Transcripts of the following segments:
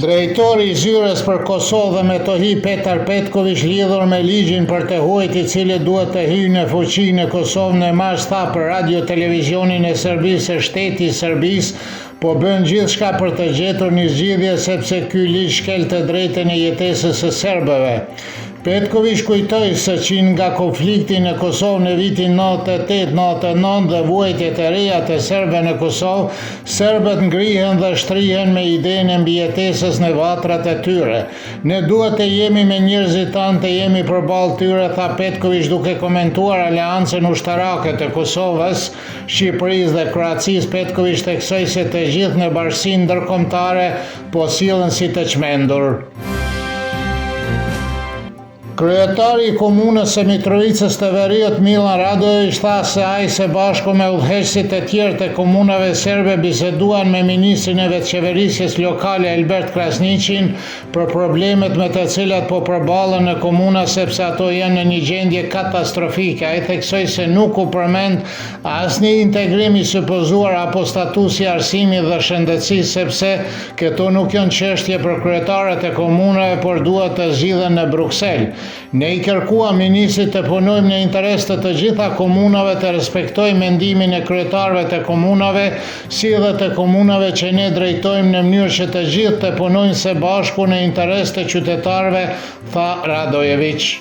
Drejtori i zyres për Kosovë dhe Metohi Petar Petković, lidhur me ligjin për të huajt i cili duhet të hyjë në fuqi në Kosovë në mars, tha për radio televizionin e Serbisë se shteti i Serbisë po bën gjithçka për të gjetur një zgjidhje sepse ky ligj shkel të drejtën e jetesës së serbëve. Petković kujtoi se që nga konflikti në Kosovë në vitin 98-99 dhe vuajtjet e reja të serbëve në Kosovë, serbët ngrihen dhe shtrihen me idenë e mbijetesës në vatrat e tyre. Ne duhet të jemi me njerëzit tanë, të jemi përballë tyre, tha Petković duke komentuar aleancën ushtarake të Kosovës, Shqipërisë dhe Kroacisë. Petković theksoi se të gjithë në bashkinë ndërkombëtare po sillen si të çmendur. Kryetari i komunës së Mitrovicës të Veriut, Milan Radojević, tha se ai së bashku me udhëheqësit e tjerë të komunave serbe biseduan me ministrin e vetëqeverisjes lokale Albert Krasniqin për problemet me të cilat po përballen në komuna sepse ato janë në një gjendje katastrofike. Ai theksoi se nuk u përmend asnjë integrim i supozuar apo statusi arsimit dhe shëndetësisë sepse këto nuk janë çështje për kryetarët e komunave, por duhet të zgjidhen në Bruksel. Ne i kërkuam ministrit të punojmë në interes të gjitha komunave, të respektojmë mendimin e kryetarëve të komunave, si dhe të komunave që ne drejtojmë në mënyrë që të gjithë të punojnë së bashku në interes të qytetarëve, tha Radojević.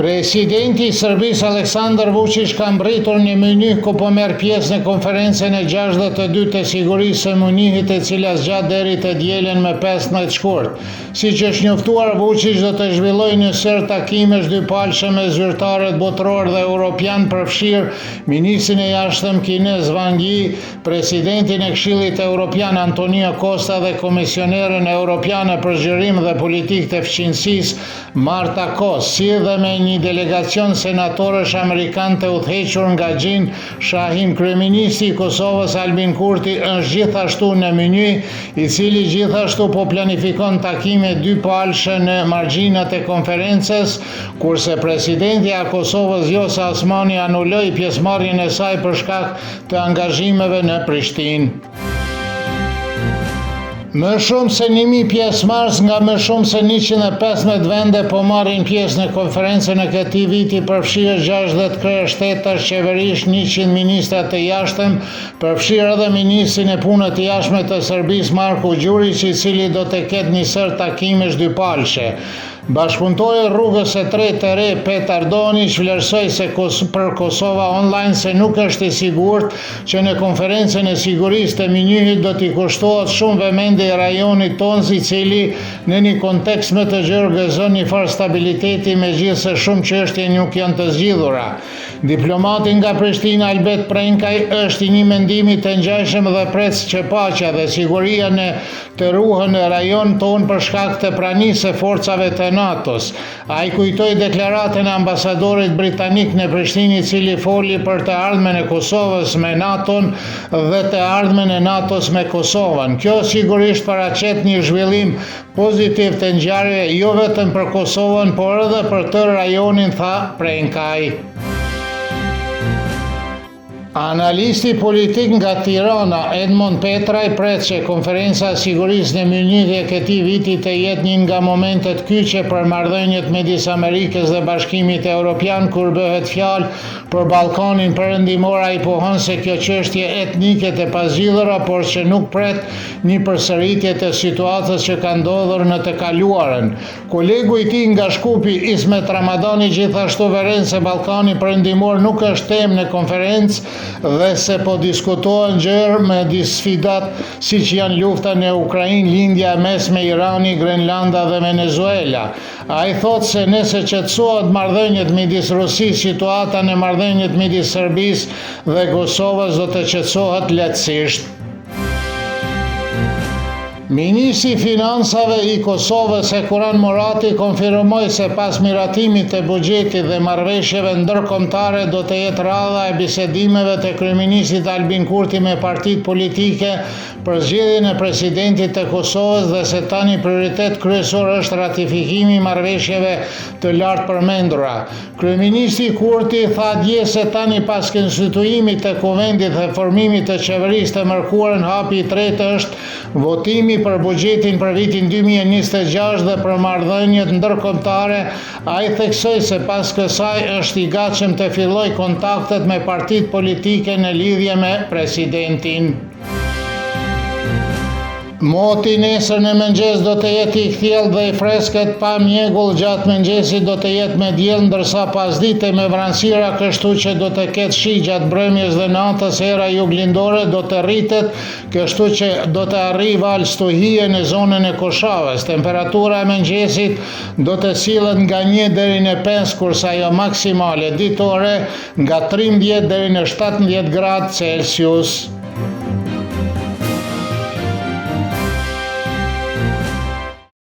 Presidenti i Serbisë Aleksandar Vučić ka mbritur në Munich ku po merr pjesë në konferencën e 62 të sigurisë së Munihit, e cila zgjat deri të dielën me 15 shkurt. Siç është njoftuar, Vučić do të zhvillojë një sër takimesh dypalëshe me zyrtarët botror dhe europian, përfshir ministrin e jashtëm kinez Wang Yi, presidentin e Këshillit Evropian Antonio Costa dhe komisionerën europiane për zgjerim dhe politikë të fqinjësisë Marta Kos, si dhe me një delegacion senatorësh amerikan të udhëhequr nga Gjin Shahin. Kryeministri i Kosovës Albin Kurti është gjithashtu në Munich, i cili gjithashtu po planifikon takime dypalëshe në margjinat e konferencës, kurse presidenti i Kosovës Vjosa Osmani anuloi pjesëmarrjen e saj për shkak të angazhimeve në Prishtinë. Më shumë se 1000 pjesëmarrës nga më shumë se 115 vende po marrin pjesë në konferencën e këtij viti, përfshirë 60 krye shtetash, qeverish, 100 ministra të jashtëm, përfshirë edhe ministrin e punëve të jashtme të Serbisë Marko Đurić, i cili do të ketë një sër takimesh dypalëshe. Bashkëpunëtori rrugës së tretë të re Petar Donić vlerësoi se për Kosova Online se nuk është i sigurt që në konferencën e sigurisë të Munihit do t'i kushtohet shumë vëmendje rajonit tonë, i cili në një kontekst më të gjerë gëzon një farë stabiliteti, megjithëse shumë çështje nuk janë të zgjidhura. Diplomati nga Prishtina Albert Prenkaj është i një mendimi të ngjashëm dhe pret që paqja dhe siguria të ruhen në rajon tonë për shkak të pranisë së forcave të NATO-s. Ai kujtoi deklaratën e ambasadorit britanik në Prishtinë, i cili foli për të ardhmen e Kosovës me NATO-n dhe të ardhmen e NATO-s me Kosovën. Kjo sigurisht paraqet një zhvillim pozitiv të ngjarjeve jo vetëm për Kosovën, por edhe për tërë rajonin, tha Prenkaj. Analisti politik nga Tirana, Edmond Petraj, pret që konferenca e sigurisë në Munich e këtij viti të jetë një nga momentet kyçe për marrëdhëniet midis Amerikës dhe Bashkimit Evropian, kur bëhet fjalë për Ballkanin Perëndimor. Ai pohon se kjo çështje etnike të pazgjidhura, por që nuk pret një përsëritje të situatës që ka ndodhur në të kaluarën. Kolegu i tij nga Shkupi, Ismet Ramadani, gjithashtu vëren se Ballkani Perëndimor nuk është temë në konferencë dhe se po diskutohen gjërë me sfidat siç janë lufta në Ukrainë, lindja e mesme, Irani, Grenlanda dhe Venezuela. Ai thot se nëse qetësohet marrëdhëniet midis Rusisë, situata në marrëdhëniet midis Serbisë dhe Kosovës do të qetësohet lehtësisht. Ministri i Financave i Kosovës Sekuran Murati konfirmoi se pas miratimit të buxhetit dhe marrëveshjeve ndërkombëtare do të jetë radha e bisedimeve të kryeministit Albin Kurti me partitë politike për zgjedhjen e presidentit të Kosovës dhe se tani prioritet kryesor është ratifikimi i marrëveshjeve të lartë përmendura. Kryeministri Kurti tha dje se tani pas konstituimit të Kuvendit dhe formimit të qeverisë të mërkurën, hapi i tretë është votimi për buxhetin për vitin 2026 dhe për marrëdhëniet ndërkombëtare. Ai theksoi se pas kësaj është i gatshëm të fillojë kontaktet me partitë politike në lidhje me presidentin. Moti nesër në mëngjes do të jetë i kthjellë dhe i freskët pa mjegull, gjatë mëngjesit do të jetë me diell, ndërsa pasdite me vranësira, kështu që do të ketë shi gjatë mbrëmjes dhe natës. Era juglindore do të rritet, kështu që do të arrijë val stuhie në zonën e Koshavës. Temperatura e mëngjesit do të sillet nga 1 deri në 5, kurse ajo maksimale ditore nga 13 deri në 17 gradë Celsius.